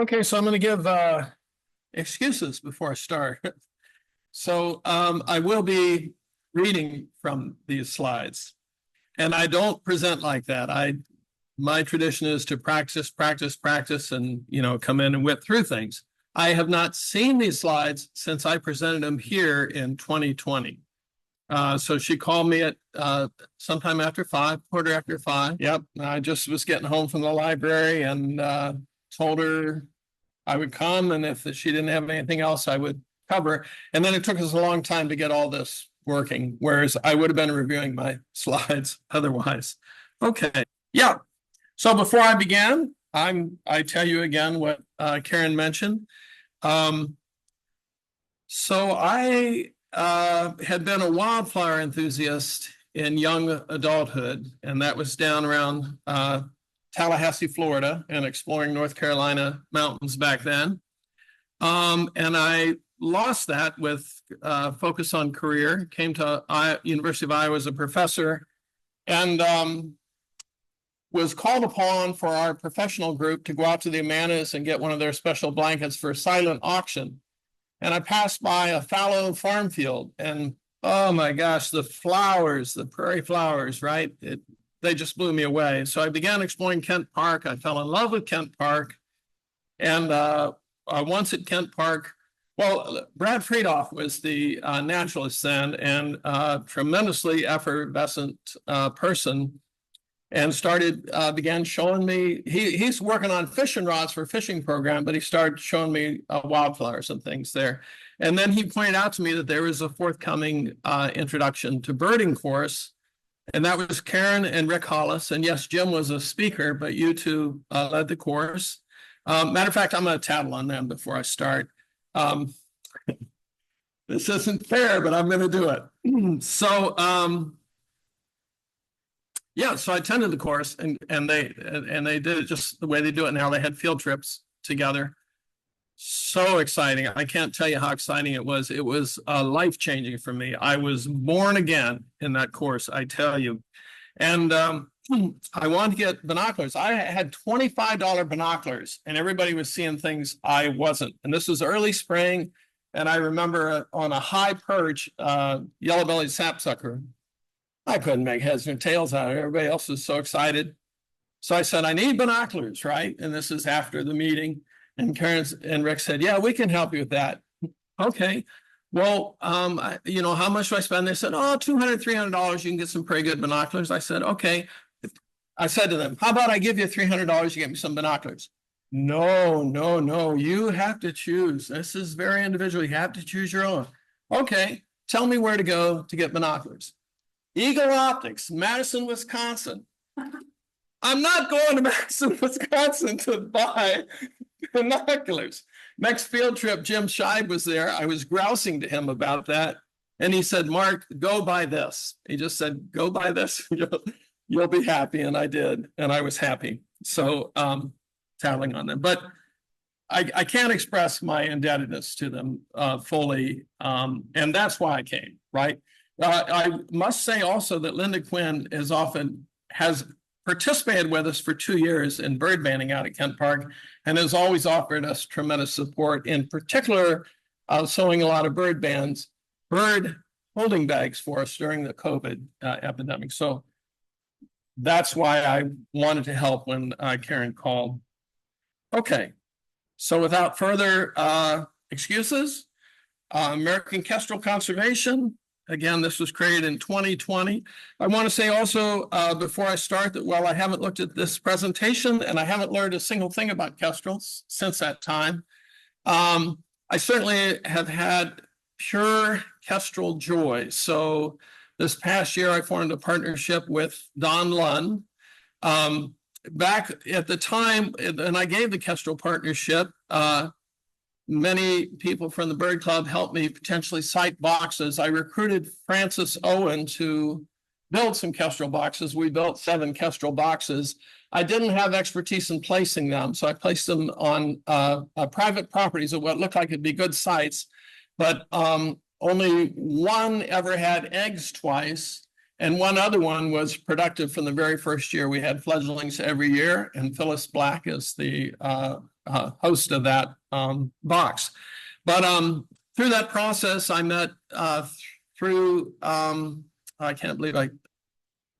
Okay, so I'm going to give excuses before I start. So I will be reading from these slides, and I don't present like that. My tradition is to practice, practice, practice, and come in and whip through things. I have not seen these slides since I presented them here in 2020. So she called me at sometime after 5, quarter after 5. Yep, I just was getting home from the library and told her I would come, and if she didn't have anything else, I would cover. And then it took us a long time to get all this working, whereas I would have been reviewing my slides otherwise. Okay, yeah. So before I begin, I tell you again what Karen mentioned. So I had been a wildflower enthusiast in young adulthood, and that was down around Tallahassee, Florida, and exploring North Carolina mountains back then. And I lost that with focus on career, came to University of Iowa as a professor, and was called upon for our professional group to go out to the Amanas and get one of their special blankets for a silent auction. And I passed by a fallow farm field, and oh my gosh, the flowers, the prairie flowers, right? They just blew me away. So I began exploring Kent Park. I fell in love with Kent Park. And once at Kent Park, well, Brad Friedoff was the naturalist then, and tremendously effervescent person, and began showing me, he's working on fishing rods for a fishing program, but he started showing me wildflowers and things there. And then he pointed out to me that there was a forthcoming introduction to birding course, and that was Karen and Rick Hollis. And yes, Jim was a speaker, but you two led the course. Matter of fact, I'm going to tattle on them before I start. This isn't fair, but I'm going to do it. So I attended the course, and they did it just the way they do it now. They had field trips together. So exciting. I can't tell you how exciting it was. It was life-changing for me. I was born again in that course, I tell you. And I wanted to get binoculars. I had $25 binoculars, and everybody was seeing things I wasn't. And this was early spring, and I remember on a high perch, yellow-bellied sapsucker. I couldn't make heads or tails out of it. Everybody else was so excited. So I said, I need binoculars, right? And this is after the meeting. And Karen and Rick said, yeah, we can help you with that. Okay. Well, how much do I spend? They said, $200, $300. You can get some pretty good binoculars. I said, okay. I said to them, how about I give you $300, you get me some binoculars? No. You have to choose. This is very individual. You have to choose your own. Okay. Tell me where to go to get binoculars. Eagle Optics, Madison, Wisconsin. I'm not going to Madison, Wisconsin to buy binoculars. Next field trip, Jim Scheib was there. I was grousing to him about that. And he said, Mark, go buy this. He just said, go buy this. You'll be happy. And I did. And I was happy. So tattling on them. But I can't express my indebtedness to them fully. And that's why I came, right? I must say also that Linda Quinn has participated with us for 2 years in bird banding out at Kent Park, and has always offered us tremendous support, in particular, sewing a lot of bird holding bags for us during the COVID epidemic. So that's why I wanted to help when Karen called. Okay, so without further excuses, American Kestrel Conservation. Again, this was created in 2020. I want to say also before I start that while I haven't looked at this presentation and I haven't learned a single thing about kestrels since that time, I certainly have had pure kestrel joy. So this past year, I formed a partnership with Don Lund. Back at the time, and I gave the Kestrel partnership, many people from the Bird Club helped me potentially site boxes. I recruited Francis Owen to build some Kestrel boxes. We built 7 Kestrel boxes. I didn't have expertise in placing them, so I placed them on private properties at what looked like it'd be good sites, but only one ever had eggs twice, and one other one was productive from the very first year. We had fledglings every year, and Phyllis Black is the host of that box. But through that process, I met through I can't believe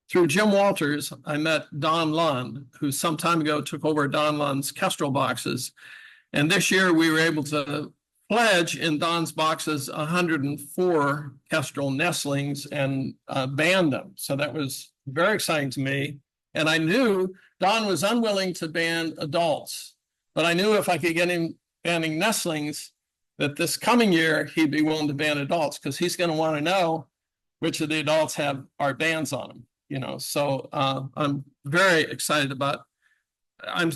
through Jim Walters, I met Don Lund, who some time ago took over Don Lund's Kestrel boxes. And this year we were able to pledge in Don's boxes 104 Kestrel nestlings and band them. So that was very exciting to me. And I knew Don was unwilling to ban adults, but I knew if I could get him banning nestlings, that this coming year he'd be willing to ban adults, because he's going to want to know which of the adults have our bands on them. You know, so I'm very excited about. I'm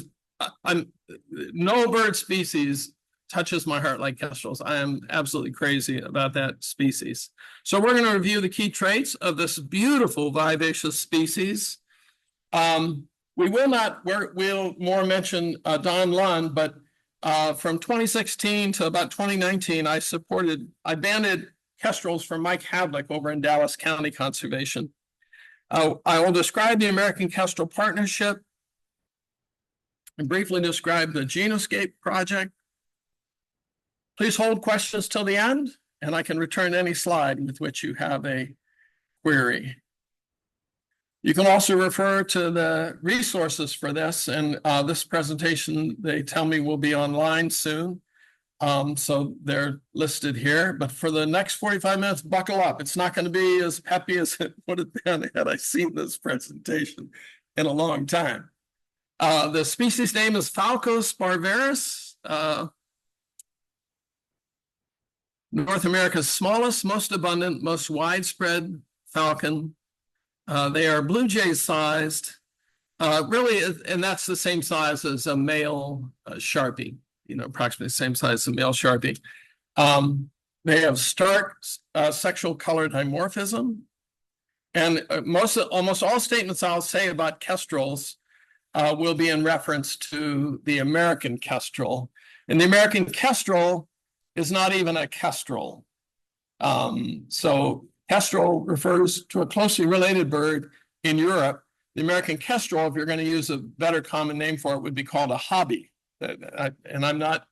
no bird species touches my heart like kestrels. I am absolutely crazy about that species. So we're going to review the key traits of this beautiful vivacious species. We will not. We'll more mention Don Lund, but from 2016 to about 2019, I banded kestrels for Mike Havlik over in Dallas County Conservation. I will describe the American Kestrel Partnership and briefly describe the Genoscape project. Please hold questions till the end, and I can return any slide with which you have a query. You can also refer to the resources for this, and this presentation, they tell me, will be online soon. So they're listed here, but for the next 45 minutes, buckle up. It's not going to be as peppy as it would have been had I seen this presentation in a long time. The species name is Falcos barbarus, North America's smallest, most abundant, most widespread falcon. They are blue jay sized, really, and that's the same size as a male Sharpie. You know, approximately the same size as a male Sharpie. They have stark sexual color dimorphism. And almost all statements I'll say about kestrels will be in reference to the American kestrel. And the American kestrel is not even a kestrel. So kestrel refers to a closely related bird in Europe. The American kestrel, if you're going to use a better common name for it, would be called a hobby. And I'm not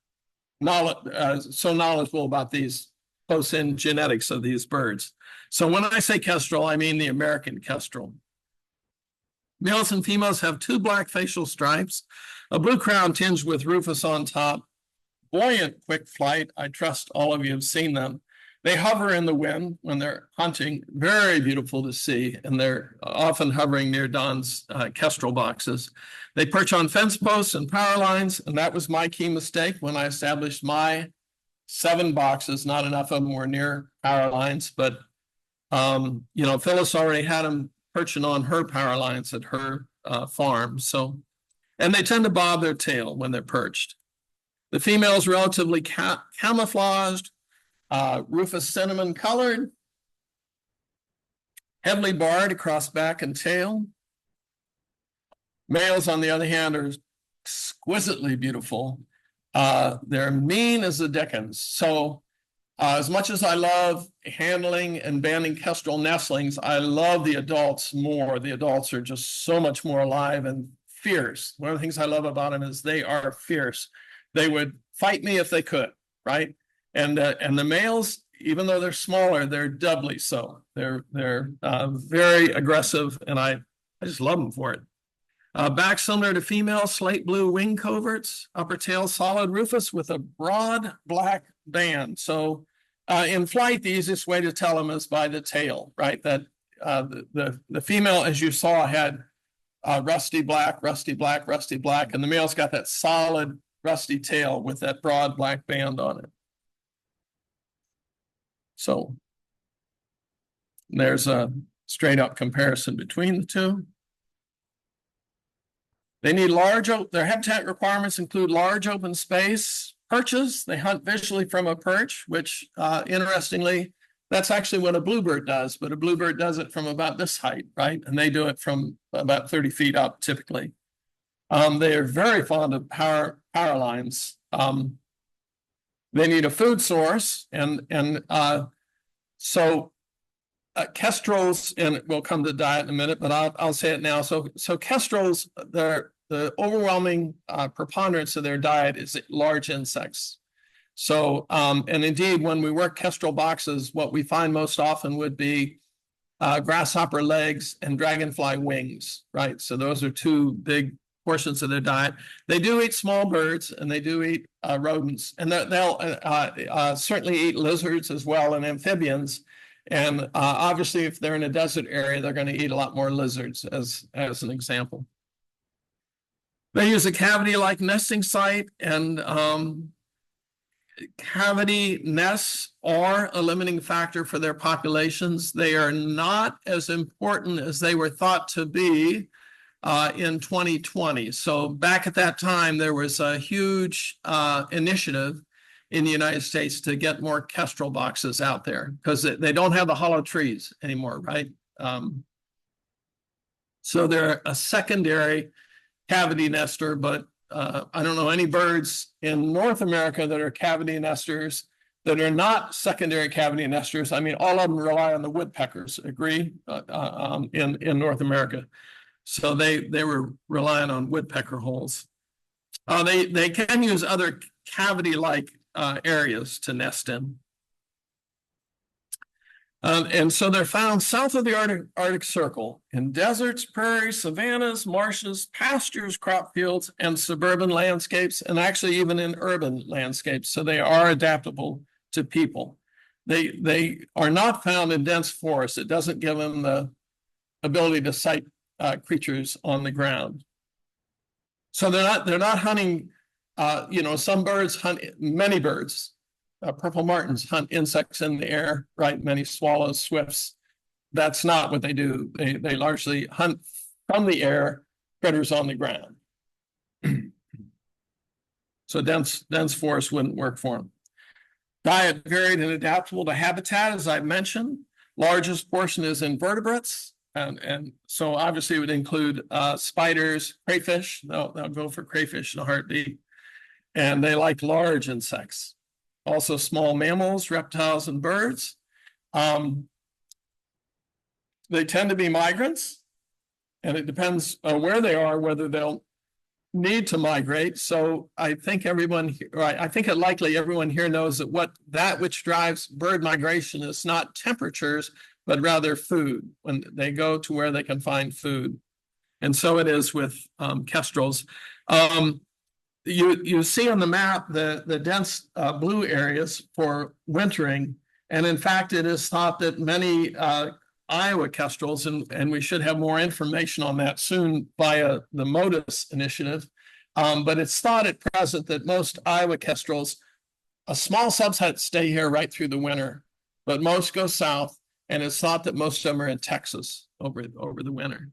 so knowledgeable about these close-in genetics of these birds. So when I say kestrel, I mean the American kestrel. Males and females have two black facial stripes, a blue crown tinged with rufous on top, buoyant, quick flight. I trust all of you have seen them. They hover in the wind when they're hunting. Very beautiful to see, and they're often hovering near Don's kestrel boxes. They perch on fence posts and power lines, and that was my key mistake when I established my 7 boxes. Not enough of them were near power lines, but you know, Phyllis already had them perching on her power lines at her farm. So, and they tend to bob their tail when they're perched. The female is relatively camouflaged. Rufous cinnamon colored, heavily barred across back and tail. Males, on the other hand, are exquisitely beautiful. They're mean as the dickens. So as much as I love handling and banding kestrel nestlings, I love the adults more. The adults are just so much more alive and fierce. One of the things I love about them is they are fierce. They would fight me if they could, right? And the males, even though they're smaller, they're doubly so. They're very aggressive, and I just love them for it. Back similar to female, slate blue wing coverts, upper tail solid rufous with a broad black band. So in flight, the easiest way to tell them is by the tail, right? That the female, as you saw, had rusty black, rusty black, rusty black, and the male's got that solid rusty tail with that broad black band on it. So there's a straight up comparison between the two. They need their habitat requirements include large open space, perches. They hunt visually from a perch, which interestingly, that's actually what a bluebird does, but a bluebird does it from about this height, right? And they do it from about 30 feet up typically. They are very fond of power lines. They need a food source, and so kestrels, and we'll come to diet in a minute, but I'll say it now. So kestrels, the overwhelming preponderance of their diet is large insects. So, and indeed, when we work kestrel boxes, what we find most often would be grasshopper legs and dragonfly wings, right? So those are two big portions of their diet. They do eat small birds and they do eat rodents, and they'll certainly eat lizards as well and amphibians. And obviously, if they're in a desert area, they're going to eat a lot more lizards, as an example. They use a cavity-like nesting site, and cavity nests are a limiting factor for their populations. They are not as important as they were thought to be in 2020. So back at that time, there was a huge initiative in the United States to get more kestrel boxes out there because they don't have the hollow trees anymore, right? So they're a secondary cavity nester, but I don't know any birds in North America that are cavity nesters that are not secondary cavity nesters. I mean, all of them rely on the woodpeckers, agree, in North America. So they were relying on woodpecker holes. They can use other cavity-like areas to nest in. And so they're found south of the Arctic Circle in deserts, prairies, savannas, marshes, pastures, crop fields, and suburban landscapes, and actually even in urban landscapes. So they are adaptable to people. They are not found in dense forests. It doesn't give them the ability to sight creatures on the ground. So they're not hunting. Some birds hunt, many birds. Purple martins hunt insects in the air, right? Many swallows, swifts. That's not what they do. They largely hunt from the air, critters on the ground. So dense forest wouldn't work for them. Diet varied and adaptable to habitat, as I mentioned. Largest portion is invertebrates. And so obviously it would include spiders, crayfish. They'll go for crayfish in a heartbeat. And they like large insects. Also small mammals, reptiles, and birds. They tend to be migrants, and it depends on where they are, whether they'll need to migrate. So I think everyone here knows that which drives bird migration is not temperatures, but rather food, when they go to where they can find food. And so it is with kestrels. You see on the map the dense blue areas for wintering, and in fact, it is thought that many Iowa kestrels, and we should have more information on that soon via the MODIS initiative, but it's thought at present that most Iowa kestrels, a small subset stay here right through the winter, but most go south, and it's thought that most of them are in Texas over the winter.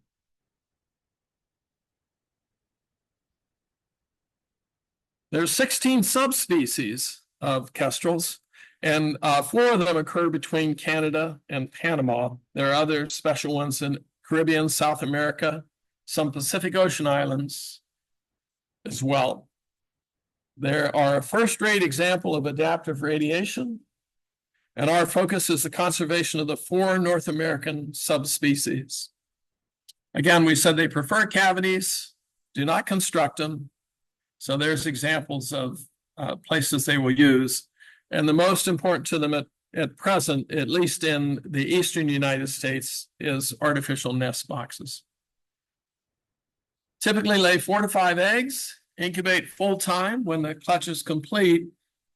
There's 16 subspecies of kestrels, and 4 of them occur between Canada and Panama. There are other special ones in Caribbean, South America, some Pacific Ocean islands as well. There are a first-rate example of adaptive radiation, and our focus is the conservation of the 4 North American subspecies. Again, we said they prefer cavities, do not construct them. So there's examples of places they will use. And the most important to them at present, at least in the eastern United States, is artificial nest boxes. Typically lay 4 to 5 eggs, incubate full time when the clutch is complete.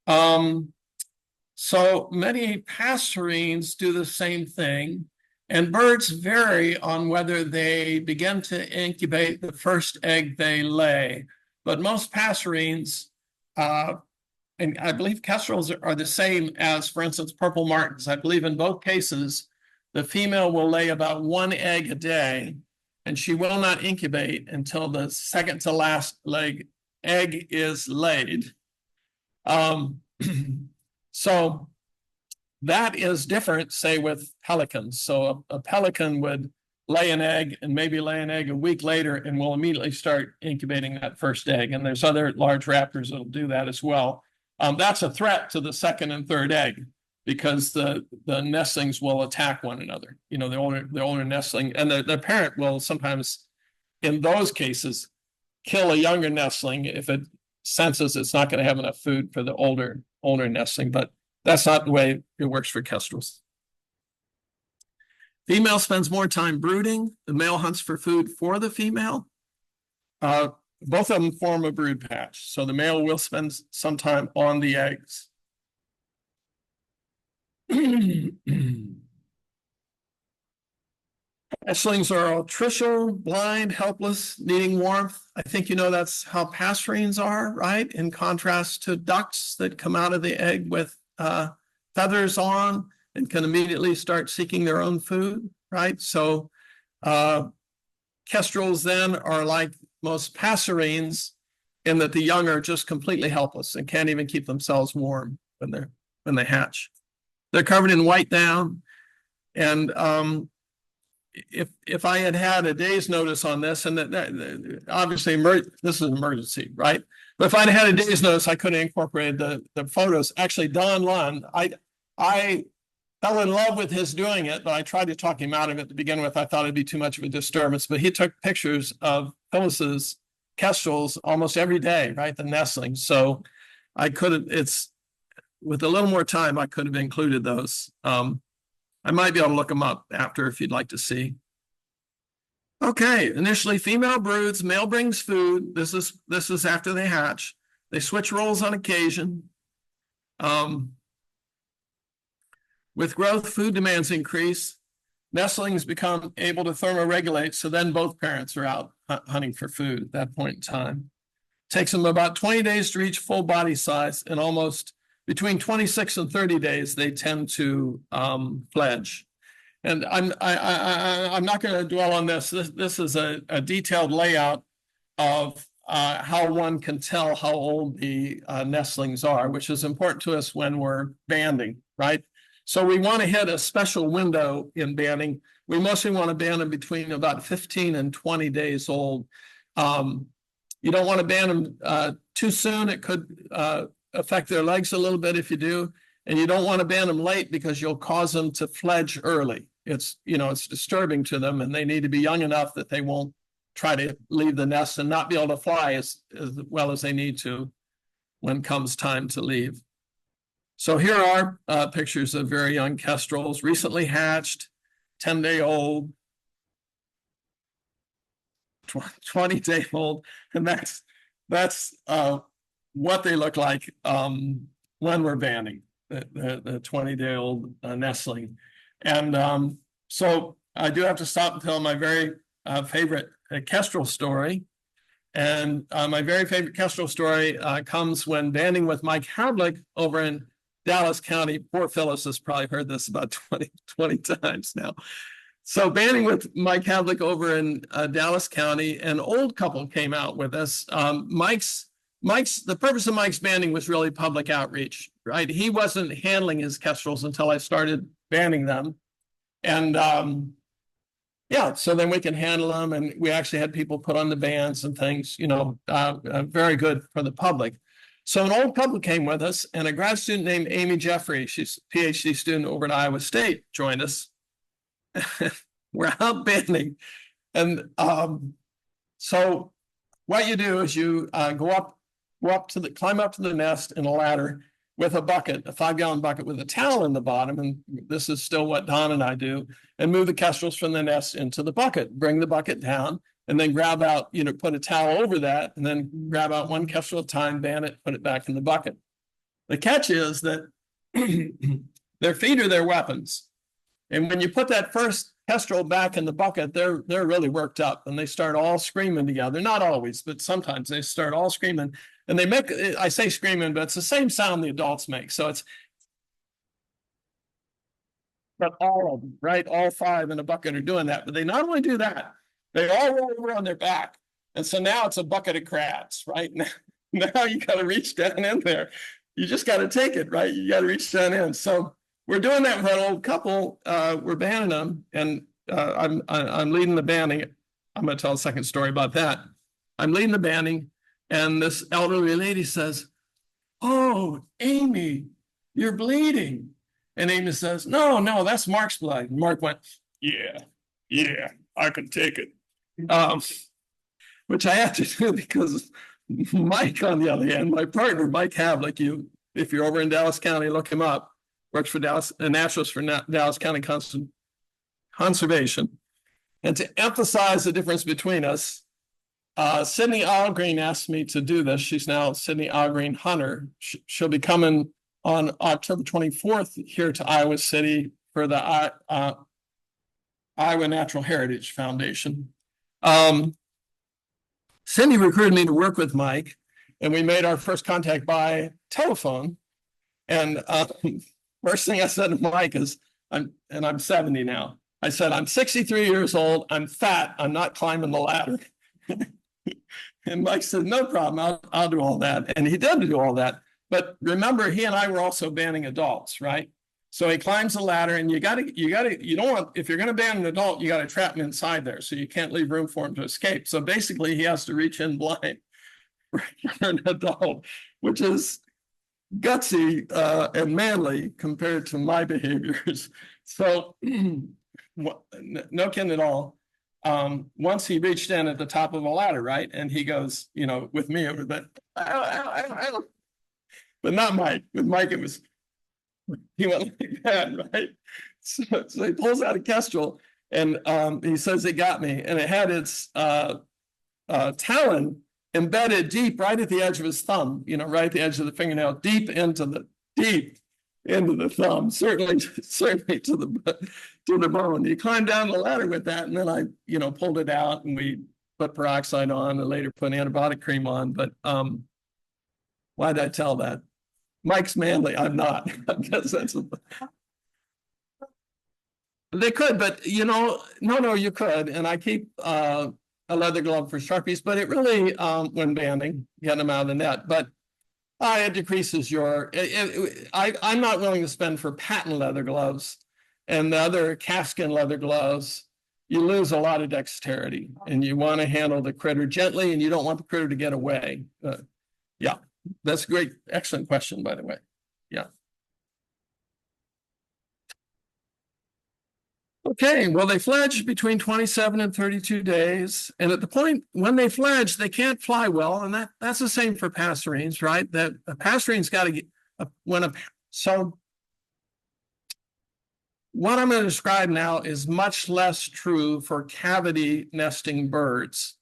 So many passerines do the same thing, and birds vary on whether they begin to incubate the first egg they lay. But most passerines, and I believe kestrels are the same as, for instance, purple martins. I believe in both cases, the female will lay about 1 egg a day, and she will not incubate until the second to last egg is laid. So that is different, say, with pelicans. So a pelican would lay an egg and maybe lay an egg a week later and will immediately start incubating that first egg. And there's other large raptors that'll do that as well. That's a threat to the second and third egg because the nestlings will attack one another. You know, the older nestling, and the parent will sometimes, in those cases, kill a younger nestling if it senses it's not going to have enough food for the older nestling, but that's not the way it works for kestrels. Female spends more time brooding. The male hunts for food for the female. Both of them form a brood patch, so the male will spend some time on the eggs. Nestlings are altricial, blind, helpless, needing warmth. I think you know that's how passerines are, right? In contrast to ducks that come out of the egg with feathers on and can immediately start seeking their own food, right? So kestrels then are like most passerines in that the young are just completely helpless and can't even keep themselves warm when they hatch. They're covered in white down, and if I had a day's notice on this, and obviously this is an emergency, right? But if I'd had a day's notice, I could have incorporated the photos. Actually, Don Lund, I fell in love with his doing it, but I tried to talk him out of it to begin with. I thought it'd be too much of a disturbance, but he took pictures of Phyllis's kestrels almost every day, right? The nestlings. So I could have, with a little more time, I could have included those. I might be able to look them up after if you'd like to see. Okay, initially female broods, male brings food. This is after they hatch. They switch roles on occasion. With growth, food demands increase. Nestlings become able to thermoregulate, so then both parents are out hunting for food at that point in time. It takes them about 20 days to reach full body size, and almost between 26 and 30 days, they tend to fledge. And I'm not going to dwell on this. This is a detailed layout of how one can tell how old the nestlings are, which is important to us when we're banding, right? So we want to hit a special window in banding. We mostly want to band them between about 15 and 20 days old. You don't want to band them too soon. It could affect their legs a little bit if you do. And you don't want to band them late because you'll cause them to fledge early. It's disturbing to them, and they need to be young enough that they won't try to leave the nest and not be able to fly as well as they need to when comes time to leave. So here are pictures of very young kestrels, recently hatched, 10-day-old, 20-day-old, and that's what they look like when we're banding the 20-day-old nestling. And so I do have to stop and tell my very favorite kestrel story. And my very favorite kestrel story comes when banding with Mike Havlik over in Dallas County. Poor Phyllis has probably heard this about 20 times now. So banding with Mike Havlik over in Dallas County, an old couple came out with us. The purpose of Mike's banding was really public outreach, right? He wasn't handling his kestrels until I started banding them. And so then we can handle them, and we actually had people put on the bands and things, very good for the public. So an old couple came with us, and a grad student named Amy Jeffrey, she's a PhD student over at Iowa State, joined us. We're out banding. And so what you do is you climb up to the nest in a ladder with a bucket, a 5-gallon bucket with a towel in the bottom. And this is still what Don and I do, and move the kestrels from the nest into the bucket, bring the bucket down, and then grab out, put a towel over that, and then grab out one kestrel at a time, band it, put it back in the bucket. The catch is that their feet are their weapons. And when you put that first kestrel back in the bucket, they're really worked up, and they start all screaming together. Not always, but sometimes they start all screaming. And they make, I say screaming, but it's the same sound the adults make. So it's, but all of them, right? All 5 in a bucket are doing that. But they not only do that, they all roll over on their back. And so now it's a bucket of crabs, right? Now you got to reach down in there. You just got to take it, right? You got to reach down in. So we're doing that with that old couple. We're banding them, and I'm leading the banding. I'm going to tell a second story about that. I'm leading the banding, and this elderly lady says, "Oh, Amy, you're bleeding." And Amy says, "No, that's Mark's blood." And Mark went, yeah, I can take it. which I had to do because Mike, on the other hand, my partner, Mike Havlik, if you're over in Dallas County, look him up, works for Dallas, a naturalist for Dallas County Conservation. And to emphasize the difference between us, Sydney Allgreen asked me to do this. She's now Sydney Allgreen Hunter. She'll be coming on October 24th here to Iowa City for the Iowa Natural Heritage Foundation. Cindy recruited me to work with Mike, and we made our first contact by telephone. And first thing I said to Mike is, I'm 70 now. I said, I'm 63 years old. I'm fat. I'm not climbing the ladder. And Mike said, no problem. I'll do all that. And he did do all that. But remember, he and I were also banning adults, right? So he climbs the ladder, and you don't want, if you're going to ban an adult, you got to trap him inside there. So you can't leave room for him to escape. So basically he has to reach in blind for an adult, which is gutsy and manly compared to my behaviors. So no kidding at all. Once he reached in at the top of a ladder, right? And he goes, with me over that, but not Mike. With Mike, he went like that, right? So he pulls out a Kestrel, and he says it got me, and it had its talon embedded deep right at the edge of his thumb, right at the edge of the fingernail, deep into the thumb, certainly to the bone. He climbed down the ladder with that, and then I, pulled it out, and we put peroxide on, and later put antibiotic cream on. But why did I tell that? Mike's manly. I'm not. I guess they could, but no, you could. And I keep a leather glove for Sharpies, but it really, when banding, getting them out of the net, but it decreases your, I'm not willing to spend for patent leather gloves and the other calfskin leather gloves. You lose a lot of dexterity, and you want to handle the critter gently, and you don't want the critter to get away. Yeah, that's a great, excellent question, by the way. Yeah. Okay, well, they fledge between 27 and 32 days. And at the point when they fledge, they can't fly well. And that's the same for passerines, right? That a passerine's got to get, so what I'm going to describe now is much less true for cavity nesting birds.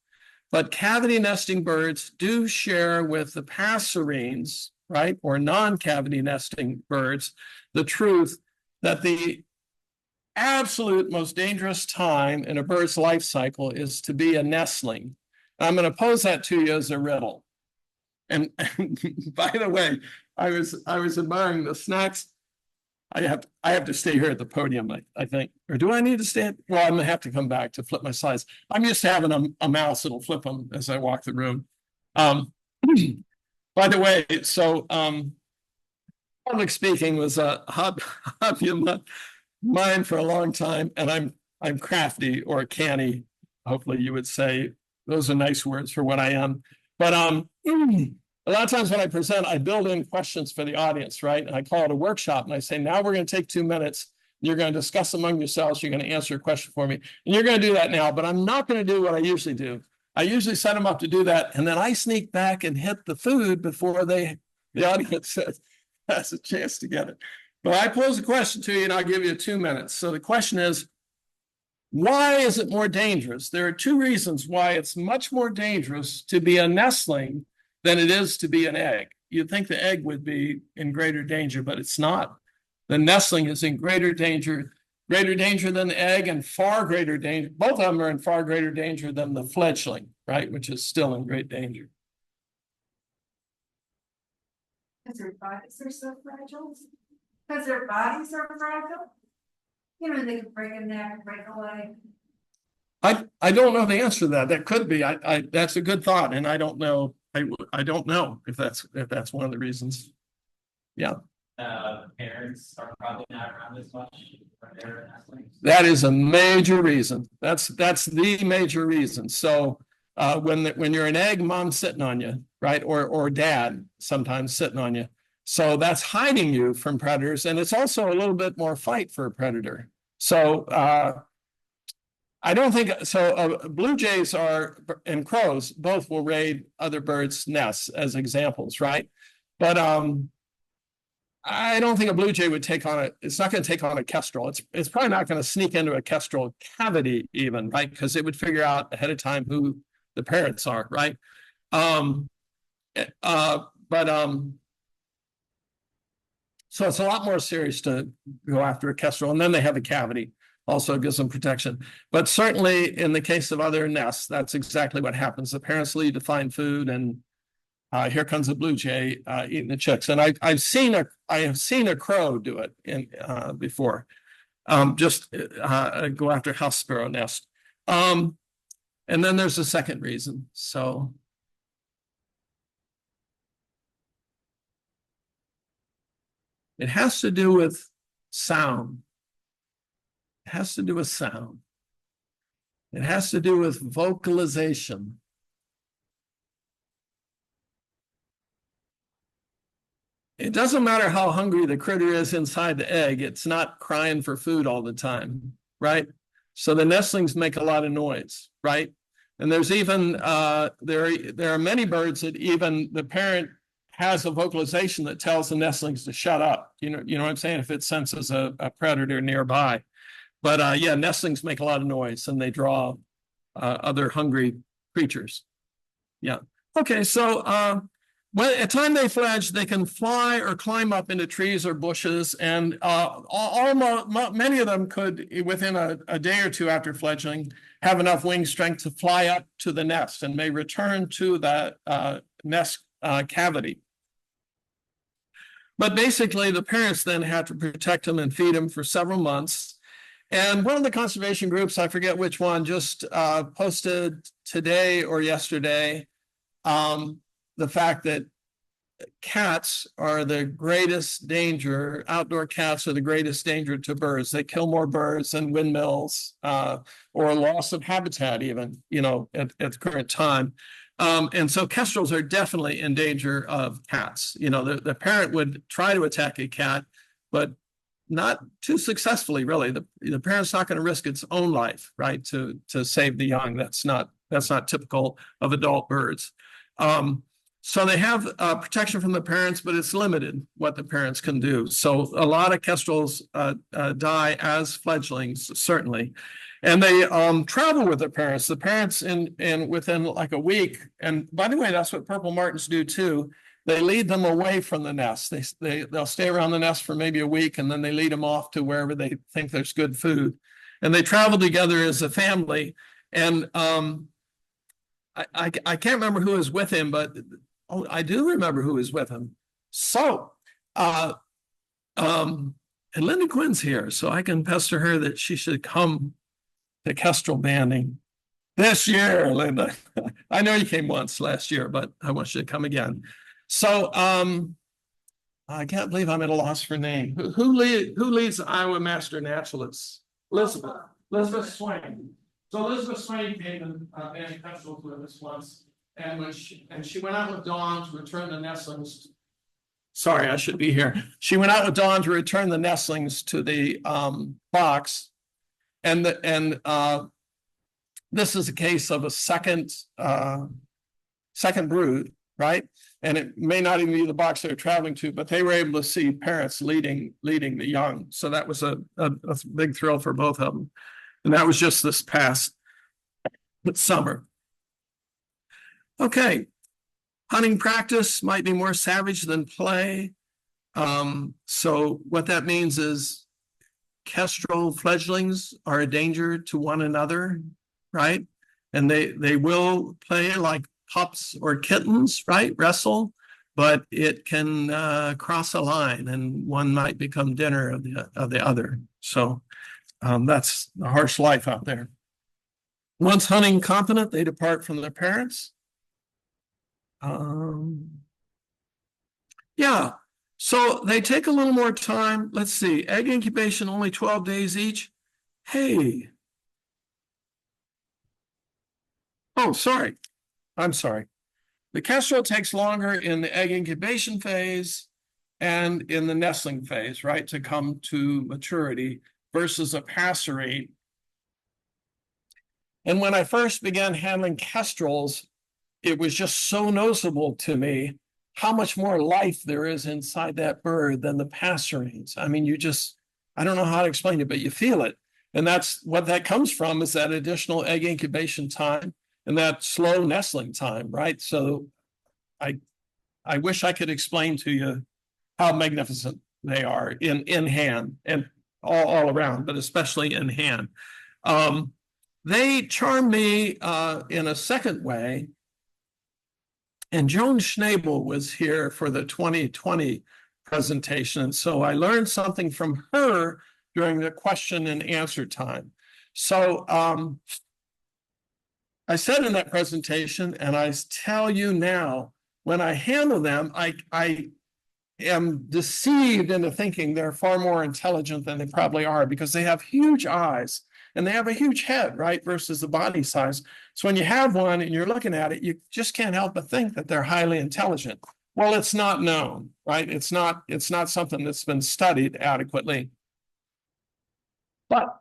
But cavity nesting birds do share with the passerines, right, or non-cavity nesting birds, the truth that the absolute most dangerous time in a bird's life cycle is to be a nestling. I'm going to pose that to you as a riddle. And by the way, I was admiring the snacks. I have to stay here at the podium, I think. Or do I need to stay? Well, I'm going to have to come back to flip my slides. I'm used to having a mouse that'll flip them as I walk the room. By the way, so public speaking was a hobby of mine for a long time, and I'm crafty or canny. Hopefully, you would say those are nice words for what I am. But a lot of times when I present, I build in questions for the audience, right? And I call it a workshop, and I say, now we're going to take 2 minutes. You're going to discuss among yourselves. You're going to answer a question for me, and you're going to do that now. But I'm not going to do what I usually do. I usually set them up to do that, and then I sneak back and hit the food before the audience has a chance to get it. But I pose a question to you, and I'll give you 2 minutes. So the question is, why is it more dangerous? There are 2 reasons why it's much more dangerous to be a nestling than it is to be an egg. You'd think the egg would be in greater danger, but it's not. The nestling is in greater danger than the egg, and far greater danger. Both of them are in far greater danger than the fledgling, right, which is still in great danger. Because their bodies are so fragile? Because their bodies are fragile? They can break a neck, break a leg. I don't know the answer to that. That could be. That's a good thought, and I don't know. I don't know if that's one of the reasons. Yeah. Parents are probably not around as much for their nestlings. That is a major reason. That's the major reason. So when you're an egg, mom's sitting on you, right? Or dad sometimes sitting on you. So that's hiding you from predators, and it's also a little bit more fight for a predator. So I don't think so. Blue jays and crows both will raid other birds' nests as examples, right? But I don't think a blue jay would take on it. It's not going to take on a kestrel. It's probably not going to sneak into a kestrel cavity even, right? Because it would figure out ahead of time who the parents are, right? Um, but so it's a lot more serious to go after a kestrel, and then they have a cavity. Also gives them protection. But certainly in the case of other nests, that's exactly what happens. The parents leave to find food, and here comes a blue jay eating the chicks. And I have seen a crow do it before. Just go after house sparrow nest. And then there's a second reason. So it has to do with sound. It has to do with sound. It has to do with vocalization. It doesn't matter how hungry the critter is inside the egg, it's not crying for food all the time, right? So the nestlings make a lot of noise, right? And there's even there are many birds that even the parent has a vocalization that tells the nestlings to shut up. You know what I'm saying? If it senses a predator nearby. But yeah, nestlings make a lot of noise and they draw other hungry creatures. Yeah. Okay, so when at the time they fledge, they can fly or climb up into trees or bushes, and many of them could, within a day or two after fledgling, have enough wing strength to fly up to the nest and may return to that nest cavity. But basically, the parents then have to protect them and feed them for several months. And one of the conservation groups, I forget which one, just posted today or yesterday the fact that cats are the greatest danger, outdoor cats are the greatest danger to birds. They kill more birds than windmills or loss of habitat even, at the current time. And so kestrels are definitely in danger of cats. The parent would try to attack a cat, but not too successfully, really. The parent's not going to risk its own life, right, to save the young. That's not typical of adult birds. So they have protection from the parents, but it's limited what the parents can do. So a lot of kestrels die as fledglings, certainly. And they travel with their parents. The parents within like a week, and by the way, that's what purple martins do too. They lead them away from the nest. They'll stay around the nest for maybe a week, and then they lead them off to wherever they think there's good food. And they travel together as a family. And I can't remember who was with him, but I do remember who was with him. So, and Linda Quinn's here, so I can pester her that she should come to Kestrel banding this year, Linda. I know you came once last year, but I want you to come again. So I can't believe I'm at a loss for name. Who leads the Iowa Master Naturalists? Elizabeth Swain. So Elizabeth Swain came and Kestrel with us once, and she went out with Dawn to return the nestlings. Sorry, I should be here. She went out with Dawn to return the nestlings to the box, and this is a case of a second brood, right? And it may not even be the box they're traveling to, but they were able to see parents leading the young. So that was a big thrill for both of them. And that was just this past summer. Okay, hunting practice might be more savage than play. So what that means is kestrel fledglings are a danger to one another, right? And they will play like pups or kittens, right? Wrestle, but it can cross a line, and one might become dinner of the other. So that's the harsh life out there. Once hunting competent, they depart from their parents. Yeah, so they take a little more time. Let's see, egg incubation only 12 days each. Hey. Oh, sorry. I'm sorry. The kestrel takes longer in the egg incubation phase and in the nestling phase, right, to come to maturity versus a passerine. And when I first began handling kestrels, it was just so noticeable to me how much more life there is inside that bird than the passerines. I mean, I don't know how to explain it, but you feel it. And that's what that comes from, is that additional egg incubation time and that slow nestling time, right? So I wish I could explain to you how magnificent they are in hand and all around, but especially in hand. They charm me in a second way. And Joan Schnabel was here for the 2020 presentation. And so I learned something from her during the question and answer time. So I said in that presentation, and I tell you now, when I handle them, I am deceived into thinking they're far more intelligent than they probably are, because they have huge eyes and they have a huge head, right, versus the body size. So when you have one and you're looking at it, you just can't help but think that they're highly intelligent. Well, it's not known, right? It's not something that's been studied adequately. But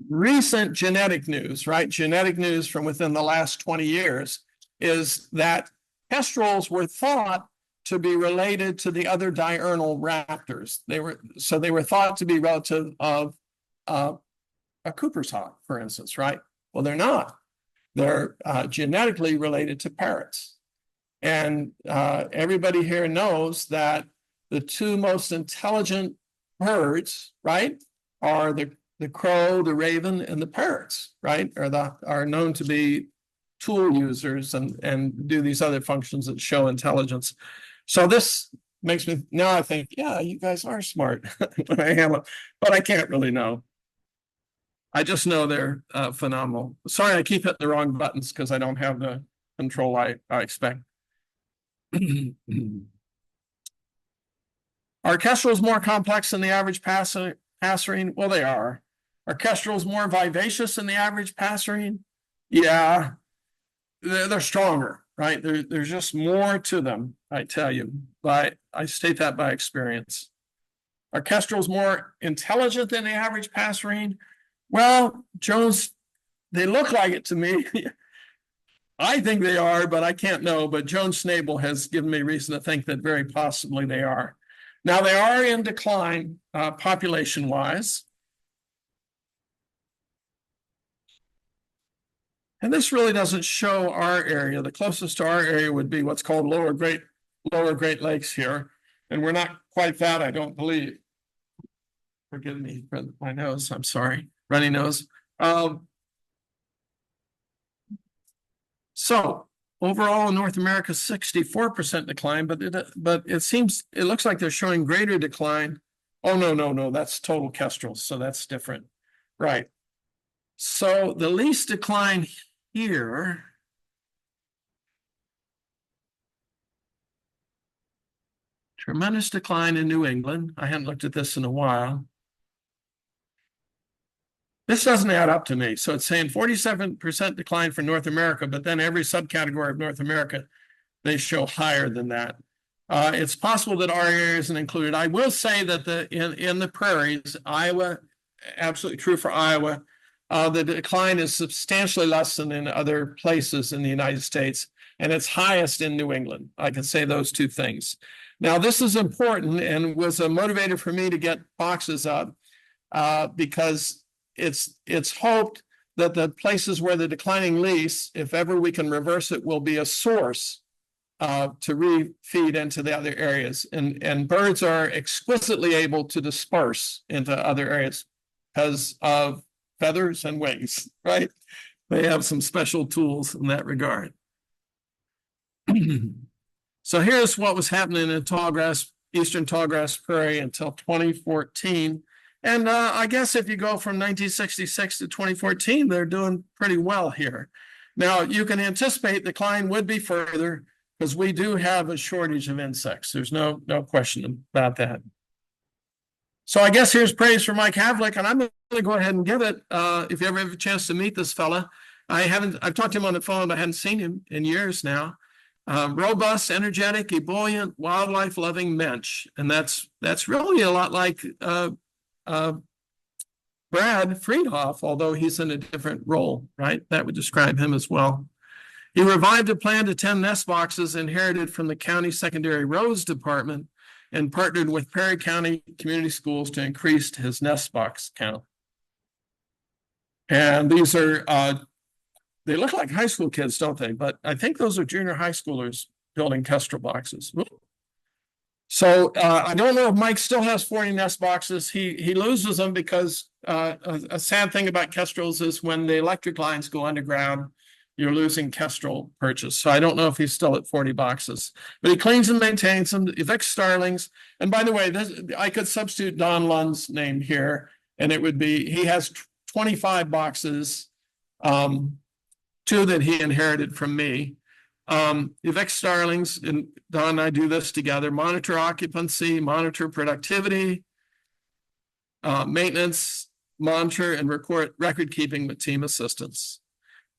recent genetic news, right? Genetic news from within the last 20 years is that kestrels were thought to be related to the other diurnal raptors. They were thought to be relative of a Cooper's hawk, for instance, right? Well, they're not. They're genetically related to parrots. And everybody here knows that the two most intelligent birds, right, are the crow, the raven, and the parrots, right, are known to be tool users and do these other functions that show intelligence. So this makes me, now I think, yeah, you guys are smart when I handle it, but I can't really know. I just know they're phenomenal. Sorry, I keep hitting the wrong buttons because I don't have the control I expect. Are kestrels more complex than the average passerine? Well, they are. Are kestrels more vivacious than the average passerine? Yeah, they're stronger, right? There's just more to them, I tell you. But I state that by experience. Are kestrels more intelligent than the average passerine? Well, Jones, they look like it to me. I think they are, but I can't know. But Joan Schnabel has given me reason to think that very possibly they are. Now, they are in decline population-wise. And this really doesn't show our area. The closest to our area would be what's called Lower Great Lakes here. And we're not quite that, I don't believe. Forgive me for my nose, I'm sorry. Runny nose. So overall in North America, 64% decline, but it looks like they're showing greater decline. Oh, no, that's total kestrels, so that's different. Right. So the least decline here tremendous decline in New England. I haven't looked at this in a while. This doesn't add up to me. So it's saying 47% decline for North America, but then every subcategory of North America, they show higher than that. It's possible that our area isn't included. I will say that in the prairies, Iowa, absolutely true for Iowa, the decline is substantially less than in other places in the United States, and it's highest in New England. I can say those two things. Now, this is important and was a motivator for me to get boxes up because it's hoped that the places where the declining lease, if ever we can reverse it, will be a source to refeed into the other areas. And birds are exquisitely able to disperse into other areas because of feathers and wings, right? They have some special tools in that regard. So here's what was happening in eastern tallgrass prairie until 2014. And I guess if you go from 1966 to 2014, they're doing pretty well here. Now, you can anticipate decline would be further because we do have a shortage of insects. There's no question about that. So I guess here's praise for Mike Havlik, and I'm going to go ahead and give it. If you ever have a chance to meet this fella, I've talked to him on the phone, but I hadn't seen him in years now. Robust, energetic, ebullient, wildlife-loving mensch, and that's really a lot like Brad Friedhoff, although he's in a different role, right? That would describe him as well. He revived a plan to 10 nest boxes inherited from the county secondary roads department and partnered with Perry County Community Schools to increase his nest box count. And these are, they look like high school kids, don't they? But I think those are junior high schoolers building Kestrel boxes. So I don't know if Mike still has 40 nest boxes. He loses them because a sad thing about Kestrels is when the electric lines go underground, you're losing Kestrel purchase. So I don't know if he's still at 40 boxes, but he cleans and maintains them, evicts starlings. And by the way, I could substitute Don Lund's name here, and it would be, he has 25 boxes, 2 that he inherited from me. Evict starlings, and Don and I do this together, monitor occupancy, monitor productivity, maintenance, monitor and record keeping with team assistants.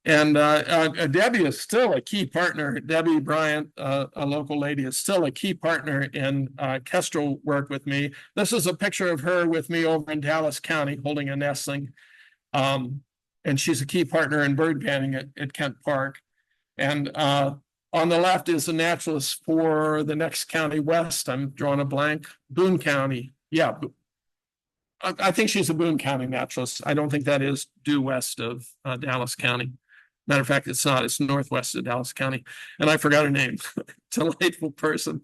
And Debbie is still a key partner. Debbie Bryant, a local lady, is still a key partner in Kestrel work with me. This is a picture of her with me over in Dallas County holding a nestling. And she's a key partner in bird banding at Kent Park. And on the left is a naturalist for the next county west. I'm drawing a blank. Boone County. Yeah. I think she's a Boone County naturalist. I don't think that is due west of Dallas County. Matter of fact, it's not. It's northwest of Dallas County. And I forgot her name. Delightful person.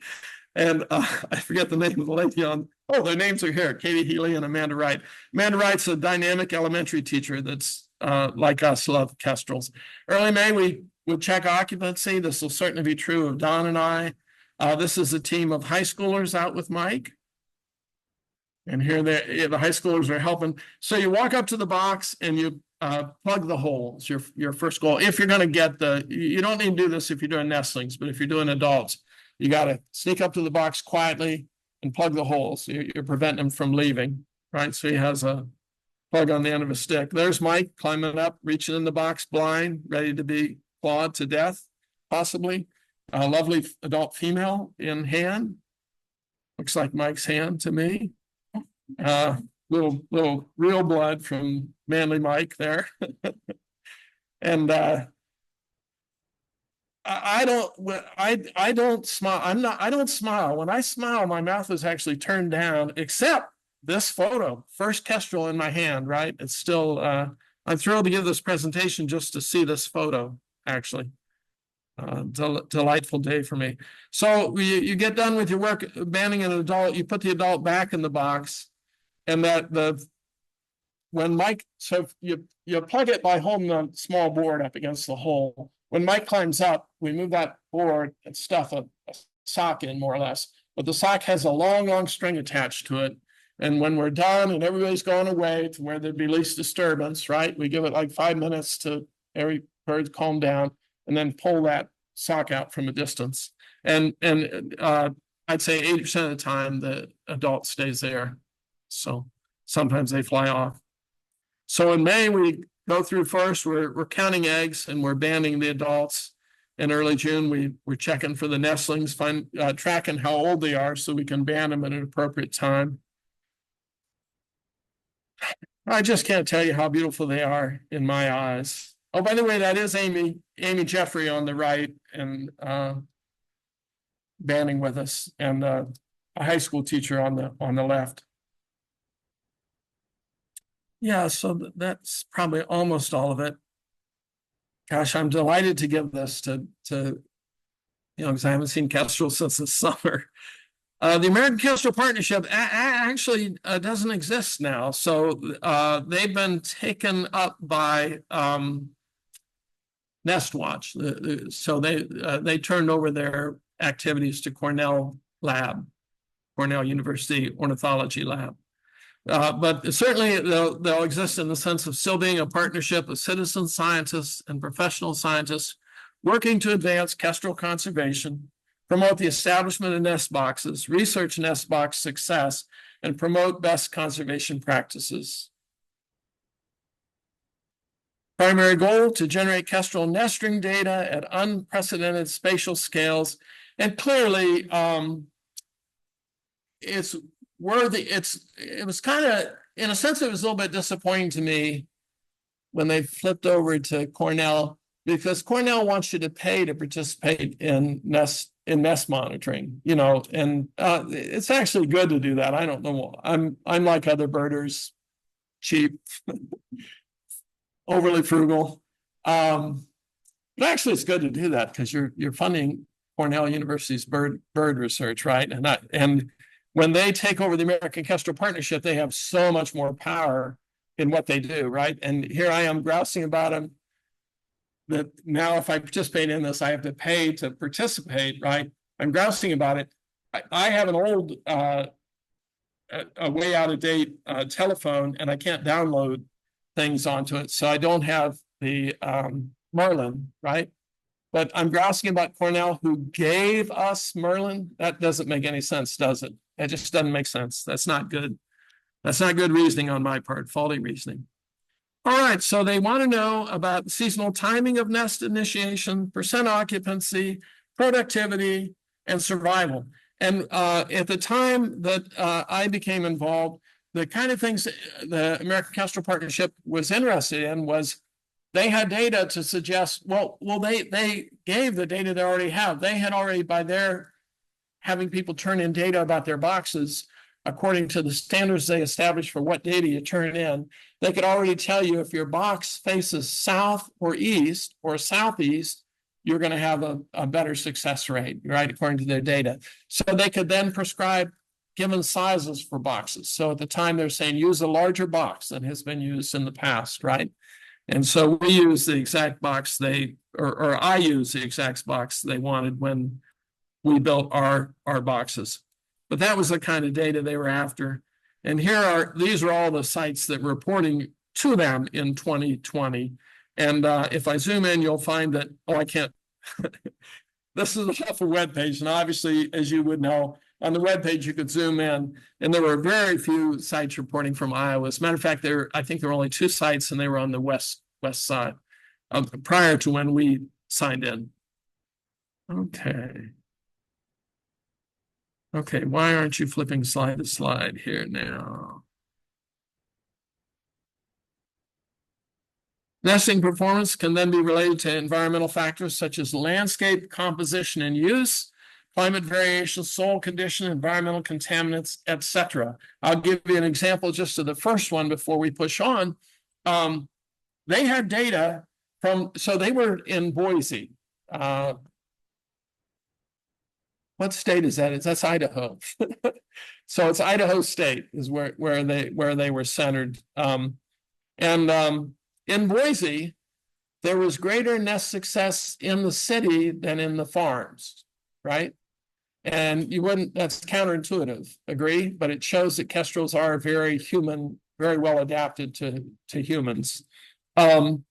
And I forget the name of the lady on. Oh, their names are here. Katie Healy and Amanda Wright. Amanda Wright's a dynamic elementary teacher that's like us, love Kestrels. Early May, we would check occupancy. This will certainly be true of Don and I. This is a team of high schoolers out with Mike. And here the high schoolers are helping. So you walk up to the box and you plug the holes, your first goal. If you're going to get you don't need to do this if you're doing nestlings, but if you're doing adults, you got to sneak up to the box quietly and plug the holes. You're preventing them from leaving, right? So he has a plug on the end of a stick. There's Mike climbing up, reaching in the box blind, ready to be clawed to death, possibly. A lovely adult female in hand. Looks like Mike's hand to me. Little real blood from manly Mike there. And I don't smile. I don't smile. When I smile, my mouth is actually turned down, except this photo, first Kestrel in my hand, right? It's still, I'm thrilled to give this presentation just to see this photo, actually. Delightful day for me. So you get done with your work banding an adult, you put the adult back in the box, and when Mike, so you plug it by holding a small board up against the hole. When Mike climbs up, we move that board and stuff a sock in more or less, but the sock has a long string attached to it. And when we're done and everybody's gone away to where there'd be least disturbance, right? We give it like 5 minutes to every bird calm down and then pull that sock out from a distance. And I'd say 80% of the time the adult stays there. So sometimes they fly off. So in May, we go through first, we're counting eggs and we're banding the adults. In early June, we're checking for the nestlings, tracking how old they are so we can band them at an appropriate time. I just can't tell you how beautiful they are in my eyes. Oh, by the way, that is Amy Jeffrey on the right and banding with us, and a high school teacher on the left. Yeah, so that's probably almost all of it. Gosh, I'm delighted to give this to because I haven't seen Kestrel since the summer. The American Kestrel Partnership actually doesn't exist now. So they've been taken up by Nest Watch. So they turned over their activities to Cornell University Ornithology Lab. But certainly they'll exist in the sense of still being a partnership of citizen scientists and professional scientists working to advance Kestrel conservation, promote the establishment of nest boxes, research nest box success, and promote best conservation practices. Primary goal, to generate Kestrel nesting data at unprecedented spatial scales. And clearly, it's worthy. It was kind of in a sense, it was a little bit disappointing to me when they flipped over to Cornell, because Cornell wants you to pay to participate in nest monitoring, you know, and it's actually good to do that. I don't know. I'm like other birders, cheap, overly frugal. But actually, it's good to do that because you're funding Cornell University's bird research, right? And when they take over the American Kestrel Partnership, they have so much more power in what they do, right? And here I am grousing about them, that now if I participate in this, I have to pay to participate, right? I'm grousing about it. I have an old, a way out of date telephone, and I can't download things onto it. So I don't have the Merlin, right? But I'm grousing about Cornell, who gave us Merlin. That doesn't make any sense, does it? It just doesn't make sense. That's not good. That's not good reasoning on my part, faulty reasoning. All right, so they want to know about seasonal timing of nest initiation, percent occupancy, productivity, and survival. And at the time that I became involved, the kind of things the American Kestrel Partnership was interested in was they had data to suggest, they gave the data they already have. They had already, by their having people turn in data about their boxes, according to the standards they established for what data you turn in, they could already tell you if your box faces south or east or southeast, you're going to have a better success rate, right, according to their data. So they could then prescribe given sizes for boxes. So at the time, they're saying use a larger box than has been used in the past, right? And so we use the exact box or I use the exact box they wanted when we built our boxes. But that was the kind of data they were after. And these are all the sites that were reporting to them in 2020. And if I zoom in, you'll find that, I can't. This is off a web page. And obviously, as you would know, on the web page, you could zoom in, and there were very few sites reporting from Iowa. As a matter of fact, I think there were only 2 sites, and they were on the west side prior to when we signed in. Okay, why aren't you flipping slide to slide here now? Nesting performance can then be related to environmental factors such as landscape composition and use, climate variation, soil condition, environmental contaminants, etc. I'll give you an example just of the first one before we push on. They had data so they were in Boise. What state is that? That's Idaho. So it's Idaho State is where they were centered. In Boise, there was greater nest success in the city than in the farms, right? And that's counterintuitive, agree? But it shows that kestrels are very well adapted to humans. And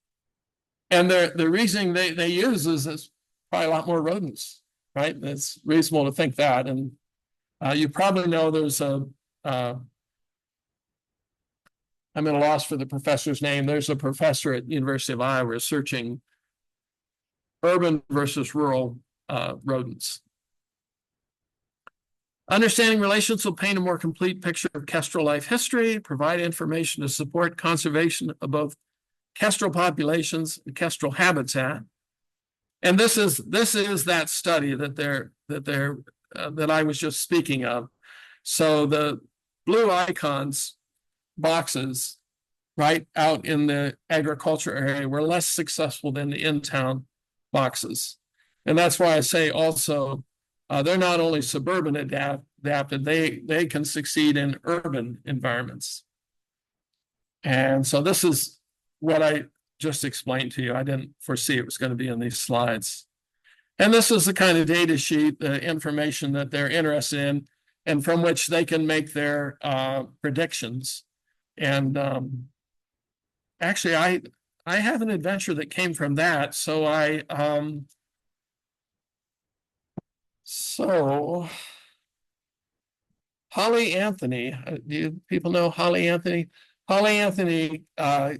the reasoning they use is there's probably a lot more rodents, right? It's reasonable to think that. And you probably know there's I'm at a loss for the professor's name. There's a professor at the University of Iowa researching urban versus rural rodents. Understanding relations will paint a more complete picture of kestrel life history, provide information to support conservation of both kestrel populations and kestrel habitat. And this is that study that I was just speaking of. So the blue icons boxes right out in the agriculture area were less successful than the in-town boxes. And that's why I say also they're not only suburban adapted, they can succeed in urban environments. And so this is what I just explained to you. I didn't foresee it was going to be in these slides. And this is the kind of data sheet, the information that they're interested in, and from which they can make their predictions. And actually, I have an adventure that came from that. So Holly Anthony, do people know Holly Anthony? Holly Anthony, well,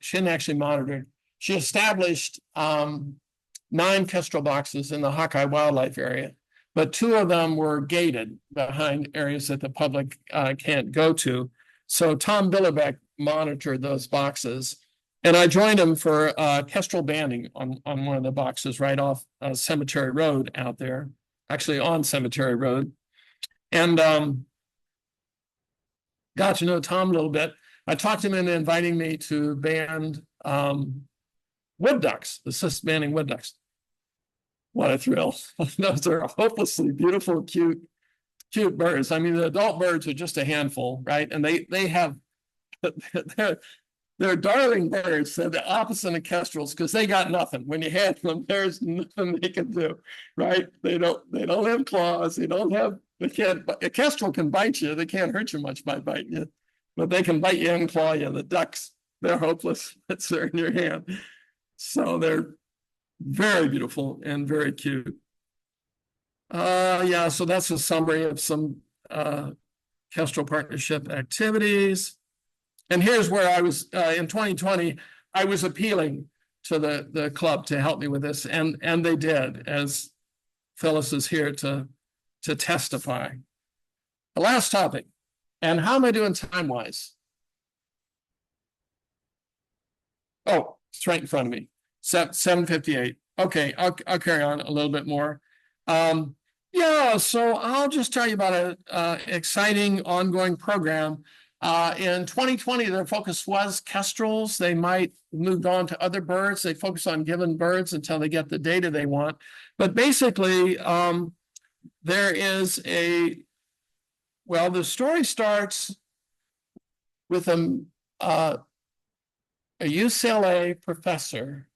she didn't actually monitor. She established 9 kestrel boxes in the Hawkeye Wildlife Area. but two of them were gated behind areas that the public can't go to. So Tom Billebeck monitored those boxes. And I joined him for kestrel banding on one of the boxes right off Cemetery Road out there, actually on Cemetery Road. And got to know Tom a little bit. I talked him into inviting me to band wood ducks, assist banding wood ducks. What a thrill. Those are hopelessly beautiful, cute birds. I mean, the adult birds are just a handful, right? And they have, they're darling birds. They're the opposite of kestrels because they got nothing. When you hand them, there's nothing they can do, right? They don't have claws. A kestrel can bite you. They can't hurt you much by biting you, but they can bite you and claw you. The ducks, they're hopeless. It's they're in your hand. So they're very beautiful and very cute. Yeah, so that's a summary of some Kestrel Partnership activities. And here's where I was in 2020, I was appealing to the club to help me with this, and they did, as Phyllis is here to testify. The last topic, and how am I doing time-wise? Oh, it's right in front of me. 7:58. Okay, I'll carry on a little bit more. Yeah, so I'll just tell you about an exciting ongoing program. In 2020, their focus was kestrels. They might moved on to other birds. They focus on given birds until they get the data they want. But basically, there is the story starts with a UCLA professor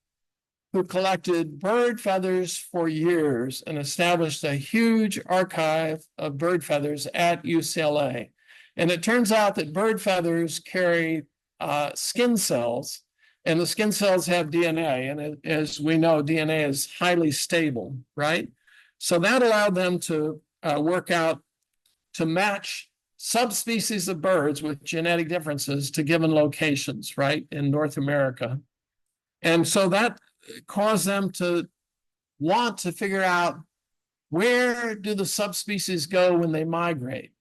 who collected bird feathers for years and established a huge archive of bird feathers at UCLA. And it turns out that bird feathers carry skin cells, and the skin cells have DNA. And as we know, DNA is highly stable, right? So that allowed them to work out to match subspecies of birds with genetic differences to given locations, right, in North America. And so that caused them to want to figure out, where do the subspecies go when they migrate?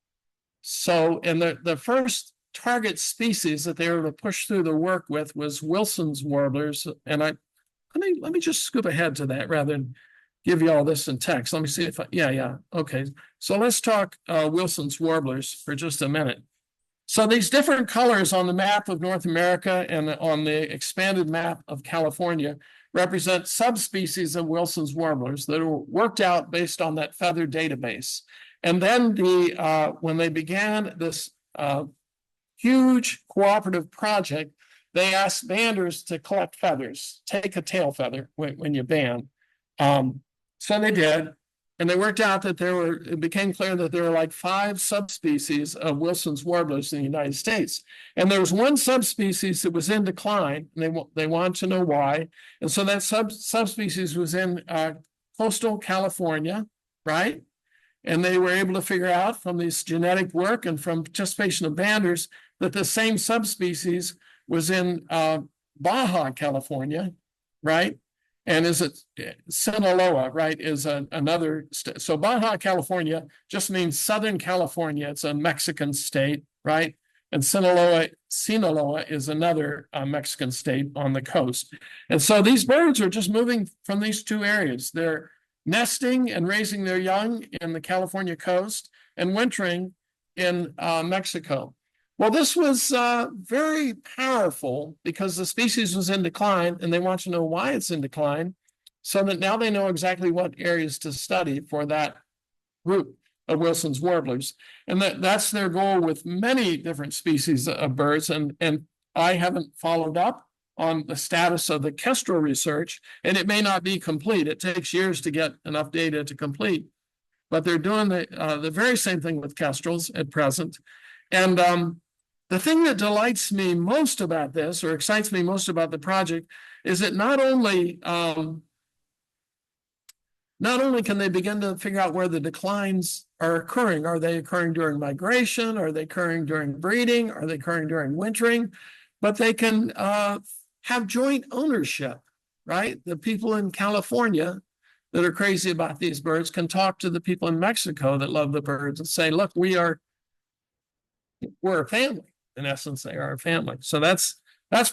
So, and the first target species that they were to push through the work with was Wilson's warblers. And let me just scoop ahead to that rather than give you all this in text. Let me see if okay. So let's talk Wilson's warblers for just a minute. So these different colors on the map of North America and on the expanded map of California represent subspecies of Wilson's warblers that were worked out based on that feather database. And then when they began this huge cooperative project, they asked banders to collect feathers, take a tail feather when you band. So they did, and they worked out that it became clear that there were like 5 subspecies of Wilson's warblers in the United States. And there was one subspecies that was in decline, and they wanted to know why. And so that subspecies was in coastal California, right? And they were able to figure out from this genetic work and from participation of banders that the same subspecies was in Baja California, right? And is it Sinaloa, right, is another state. So Baja California just means Southern California. It's a Mexican state, right? And Sinaloa is another Mexican state on the coast. And so these birds are just moving from these two areas. They're nesting and raising their young in the California coast and wintering in Mexico. Well, this was very powerful because the species was in decline, and they want to know why it's in decline, so that now they know exactly what areas to study for that group of Wilson's warblers. And that's their goal with many different species of birds. And I haven't followed up on the status of the Kestrel research, and it may not be complete. It takes years to get enough data to complete. But they're doing the very same thing with kestrels at present. And the thing that delights me most about this, or excites me most about the project, is that not only can they begin to figure out where the declines are occurring. Are they occurring during migration? Are they occurring during breeding? Are they occurring during wintering? But they can have joint ownership, right? The people in California, that are crazy about these birds can talk to the people in Mexico that love the birds and say, look, we're a family. In essence, they are a family. So that's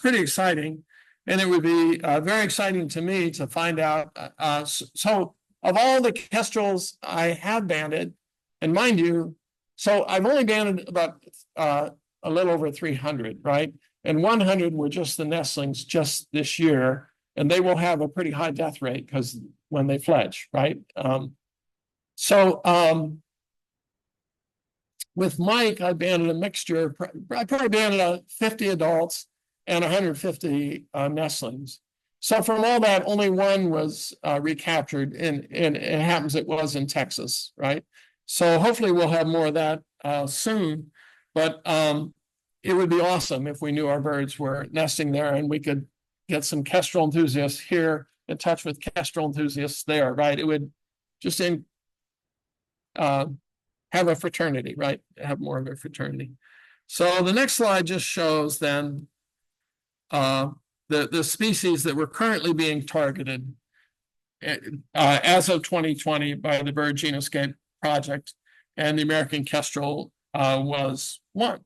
pretty exciting. And it would be very exciting to me to find out. So of all the kestrels I have banded, and mind you, so I've only banded about a little over 300, right? And 100 were just the nestlings just this year. And they will have a pretty high death rate because when they fledge, right? With Mike, I banded a mixture. I probably banded 50 adults and 150 nestlings. So from all that, only one was recaptured, and it happens it was in Texas, right? So hopefully we'll have more of that soon. But it would be awesome if we knew our birds were nesting there, and we could get some Kestrel enthusiasts here in touch with Kestrel enthusiasts there, right? It would just have a fraternity, right? Have more of a fraternity. So the next slide just shows then the species that were currently being targeted as of 2020 by the Bird Genoscape Project, and the American Kestrel was one.